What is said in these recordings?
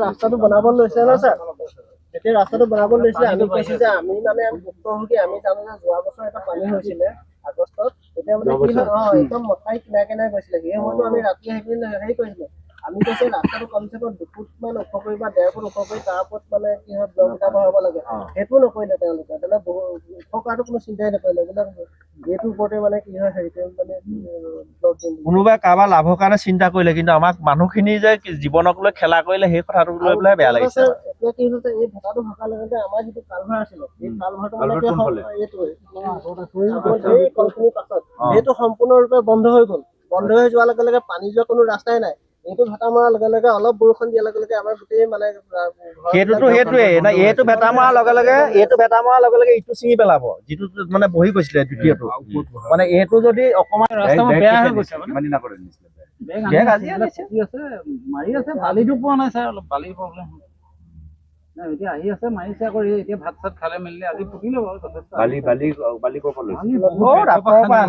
ৰাস্তাটো বনাব লৈছে ন স্যাৰ এতিয়া ৰাস্তাটো বনাব লৈছে আমি কৈছো যে আমি মানে ভুক্তভোগী আমি জানো যে যোৱা বছৰ এটা পানী হৈছিলে আগষ্টত তেতিয়া মানে কি হয় একদম মথাই কিনাই কিনাই গৈছিলে সেই সময়তো আমি ৰাতি হেৰি কৰিছিলো আমি কৈছে ৰাস্তাটো কমচে কম 2 ফুট মান ওখ কৰি বা 1.5 ফুট ওখ কৰি তাৰ ওপৰত মানে কি হয় ব্লক এটা বহাব লাগে সেইটো নকৰিলে তেওঁলোকে মানে ওখ কৰাটো কোনো চিন্তাই নকৰিলে বোলে এইটোৰ ওপৰতে মানে কি হয় হেৰি মানে কোনোবাই কাৰোবাৰ লাভৰ কাৰণে চিন্তা কৰিলে কিন্তু আমাক মানুহখিনি যে জীৱনক লৈ খেলা কৰিলে সেই কথাটো লৈ পেলাই বেয়া লাগিছে এতিয়া কি হৈছে এই ভেটাটো ভকাৰ লগে আমাৰ যিটো কালভাৰ আছিলে এই কালভাৰটো মানে এইটো সম্পূৰ্ণৰূপে বন্ধ হৈ গ'ল বন্ধ হৈ যোৱাৰ লগে লগে পানী যোৱা কোনো ৰাস্তাই নাই এইটো ভেটা মৰাৰ লগে লগে অলপ বৰষুণ দিয়াৰ লগে লগে আমাৰ গোটেই মানে সেইটোৱে না এইটো ভেটা মৰাৰ লগে লগে ইটো ছিঙি পেলাব যিটো মানে বহি গৈছিলে দ্বিতীয়টো মানে এইটো যদি অকমান ৰাস্তা বেয়া হৈ গৈছে মাৰি আছে বালিটো পোৱা নাই ছাৰ অলপ বালিৰ প্ৰব্লেম এতিয়া আহি আছে মাৰিছে আকৌ এতিয়া ভাত চাত খালে মেলিলে আজি ফুটিলে বাৰু বালি ক'ৰ পৰা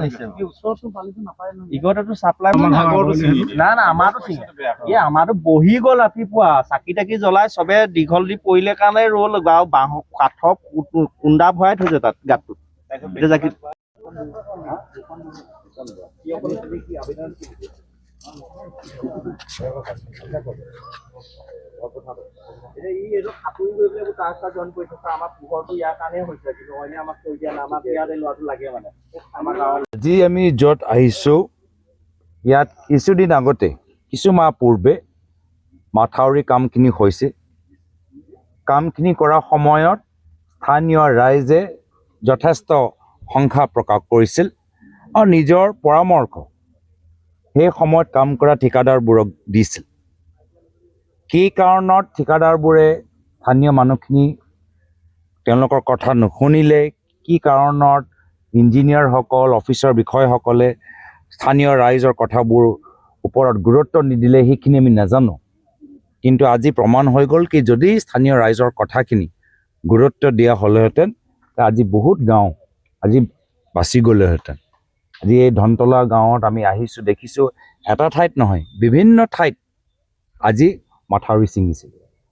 লৈছে ওচৰতো বালিটো নাপায় ইগতেটো চাপ্লাই না আমাৰতো ছিঙে আমাৰতো বহি গ'ল ৰাতিপুৱা চাকি তাকি জ্বলাই চবে দীঘল দি পৰিলে কাৰণে ৰ'ল আৰু বাঁহ কাঠৰ কুন্দা ভৰাই থৈছে তাত গাঁতটোত আজি আমি য'ত আহিছোঁ ইয়াত কিছুদিন আগতে কিছু মাহ পূৰ্বে মাথাউৰি কামখিনি হৈছে কামখিনি কৰাৰ সময়ত স্থানীয় ৰাইজে যথেষ্ট সংখ্যা প্ৰকাশ কৰিছিল আৰু নিজৰ পৰামৰ্শ সেই সময়ত কাম কৰা ঠিকাদাৰবোৰক দিছিল কি কাৰণত ঠিকাদাৰবোৰে স্থানীয় মানুহখিনি তেওঁলোকৰ কথা নুশুনিলে কি কাৰণত ইঞ্জিনিয়াৰসকল অফিচৰ বিষয়সকলে স্থানীয় ৰাইজৰ কথাবোৰ ওপৰত গুৰুত্ব নিদিলে সেইখিনি আমি নাজানো কিন্তু আজি প্ৰমাণ হৈ গ'ল কি যদি স্থানীয় ৰাইজৰ কথাখিনি গুৰুত্ব দিয়া হ'লেহেঁতেন আজি বহুত গাঁও আজি বাচি গ'লেহেঁতেন আজি এই ধনতলা গাঁৱত আমি আহিছোঁ দেখিছোঁ এটা ঠাইত নহয় বিভিন্ন ঠাইত আজি মাথাউৰি ছিঙিছে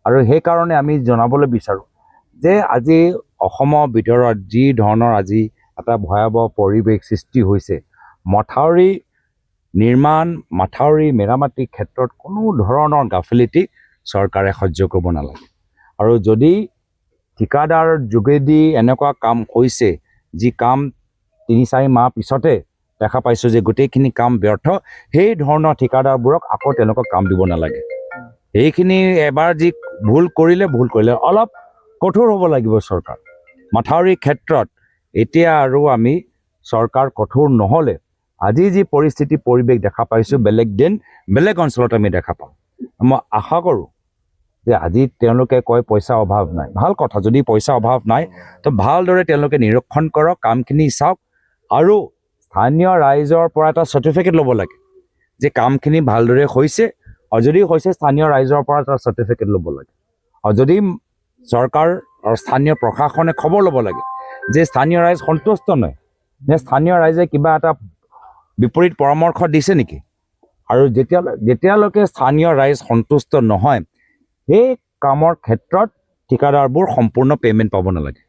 আৰু সেইকাৰণে আমি জনাবলৈ বিচাৰোঁ যে আজি অসমৰ ভিতৰত যি ধৰণৰ আজি এটা ভয়াৱহ পৰিৱেশ সৃষ্টি হৈছে মাথাউৰি নিৰ্মাণ মাথাউৰি মেৰামতিৰ ক্ষেত্ৰত কোনো ধৰণৰ গাফিলতি চৰকাৰে সহ্য কৰিব নালাগে আৰু যদি ঠিকাদাৰ যোগেদি এনেকুৱা কাম হৈছে যি কাম 3-4 মাহ পিছতে দেখা পাইছোঁ যে গোটেইখিনি কাম ব্যৰ্থ সেই ধৰণৰ ঠিকাদাৰবোৰক আকৌ তেওঁলোকক কাম দিব নালাগে এইখিনি এবাৰ যি ভুল কৰিলে অলপ কঠোৰ হ'ব লাগিব চৰকাৰ মাথাউৰিৰ ক্ষেত্ৰত এতিয়া আৰু আমি চৰকাৰ কঠোৰ নহ'লে আজি যি পৰিস্থিতি পৰিৱেশ দেখা পাইছোঁ বেলেগ দিন বেলেগ অঞ্চলত আমি দেখা পাওঁ মই আশা কৰোঁ যে আজি তেওঁলোকে কয় পইচা অভাৱ নাই ভাল কথা যদি পইচা অভাৱ নাই তো ভালদৰে তেওঁলোকে নিৰীক্ষণ কৰক কামখিনি চাওক আৰু স্থানীয় ৰাইজৰ পৰা এটা চাৰ্টিফিকেট ল'ব লাগে যে কামখিনি ভালদৰে হৈছে আৰু যদি হৈছে স্থানীয় ৰাইজৰ পৰা এটা চাৰ্টিফিকেট ল'ব লাগে আৰু যদি চৰকাৰ আৰু স্থানীয় প্ৰশাসনে খবৰ ল'ব লাগে যে স্থানীয় ৰাইজ সন্তুষ্ট নহয় নে স্থানীয় ৰাইজে কিবা এটা বিপৰীত পৰামৰ্শ দিছে নেকি আৰু যেতিয়ালৈকে স্থানীয় ৰাইজ সন্তুষ্ট নহয় সেই কামৰ ক্ষেত্ৰত ঠিকাদাৰবোৰ সম্পূৰ্ণ পে'মেণ্ট পাব নালাগে